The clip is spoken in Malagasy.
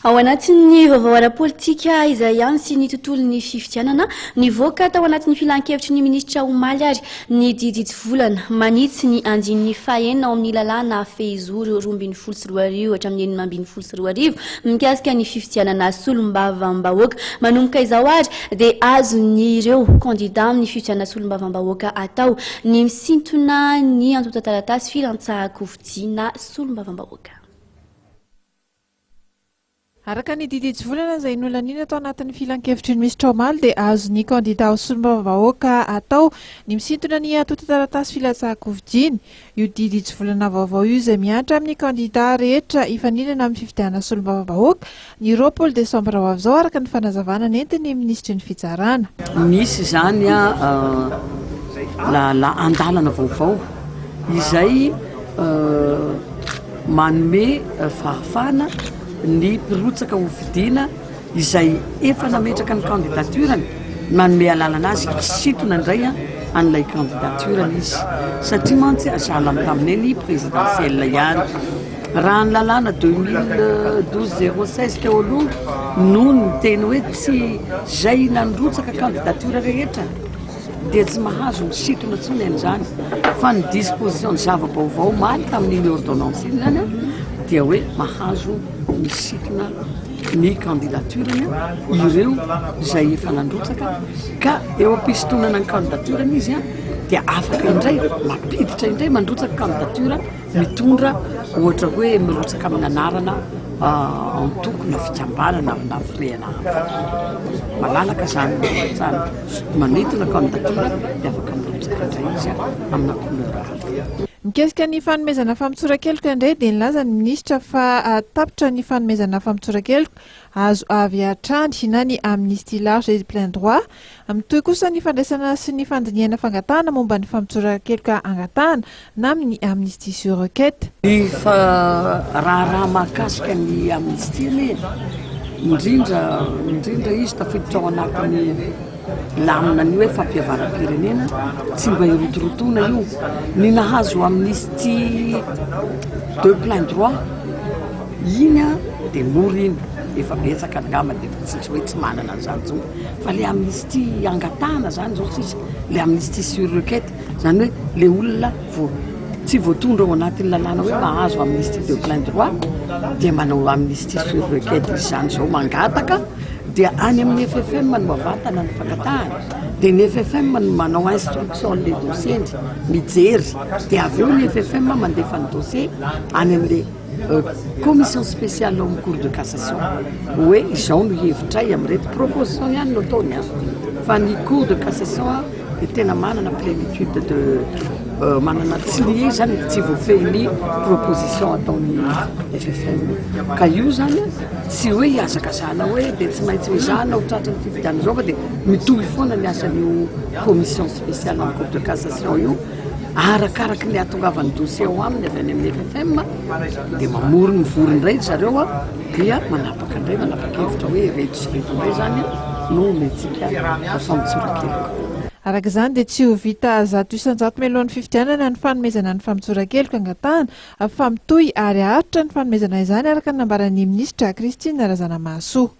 ao anatin'ny vaovao ara-politika izay ihany sy ny tontolon'ny fifidianana nivoaka tao anatin'ny filan-kevitry ny ministra Omaly ary ny diditsy volana manitsy ny andin'ny fahenina ao amin'ny lalàna fehizoro 2024 hatramin'ny 2024 mikasika ny fifidianana solombavam-bahoaka manomboka izao ary dia azon'ireo kandida amin'ny fifidianana solombavam-bahoaka atao ny misintona ny antota taratasy filantsahan-kofidiana solombavam-bahoaka. Araka ny diditsy volana izay nolanina tao anatin'ny filan-kevitry ny ministra Omaly dia azo ny kandida solombavam-bahoaka atao ny misintona ny antota taratasy filantsahan-kofidiana. Io diditsy volana vaovao io izay miantra amin'ny kandida rehetra hifanilana amin'ny fifidianana solombavam-bahoaka ny 20 Desambra ho avy izao araka ny fanazavana nentin'ny ministry ny fitsarana. Misy zany la andalana vaovao izay manome fahafana ny mpirotsaka hofidiana izay efa nametraka ny candidaturany manome alalana azy hisintona indray an'ilay candidaturany izy satria mantsy azala tamin'ny présidentielle ihany raha ny lalàna 2012-06 teo aloha noho ny teny hoe tsy zay nandrotsaka candidature rehetra dia tsy mahazo misintona tsony an'izany fa ny disposition ny zava-baovao maly tamin'iny ordonnance iny zany dia hoe mahazo misintona ny candidaturany ireo izay efa nandrotsaka ka eo ampisontonana ny candidaturany izy dia afaka indray mapiditra indray mandrotsaka candidature mitondra ohatra hoe mirotsaka amin'ny anarana antoko na fikambanana na firehana malalaka zany manintona candidature dia afaka mirotsaka indray izy amina couleur hafa. Mikasika ny fanomezana fampitsoran-keloka indray dia nilaza ny ministra fa tapitra ny fanomezana fampitsoran-keloka azo avy hatrany na ny amnistie large et plein droit mitohy kosa ny fandraisana sy ny fandiniana fangatahana momba ny fampitsoran-keloka angatahana na amin'ny amnistie sur requête. Ny raha mahakasika ny amnistie indrindra izy tafiditra ao anatin'ny lamina ny hoe fampiavaram-pirenena tsy mba hirotorotoana io ny nahazo amnistie de plein droit iny dia mora iny efa betsaka angamba dia tsy hoe tsy manana an'izany zao fa le amnistie angatahana zany zao tsisy le amnistie sur requête zany hoe le olona tsy voatondra ao anatin'ny lalàna hoe mahazo amnistie de plein droit dia manao amnistie sur requête izany zao mangataka dia any amin'ny FFM no avatana ny fangatahana dia ny FFM no manao instruction le dossier mijery dia avy eo ny FFM mandefa ny dossier any amin'le commission spéciale amin'ny cour de cassation hoe izao no hevitray amin'irety proposition ihany no ataony fa ny cour de cassation dia tena manana plénitude de manana tsy lié zany tsy voafehiny proposition ataony FFM ka io zany tsy hoe hiazakazana hoe dia tsy maintsy hoe zana ho tratra ny fifidiana zao fa dia mitohy foana ny asan'io commission spéciale amin'ny cour de cassation io arakaraky ny ahatongavany dossier ao aminy avy any amin'ny FFM dia mamory mivory indray zareo dia manapaka hevitra hoe reto sy reto indray zany no metsika fampitsoran-keloka. Araka izany dia tsy ho vita 100 miliona fifidianana ny fanomezana ny fampitsoran-keloka angatahana fa mitohy ary aharitra ny fanomezana izany araka ny nambaran'ny ministra Christine Razanamahasoa.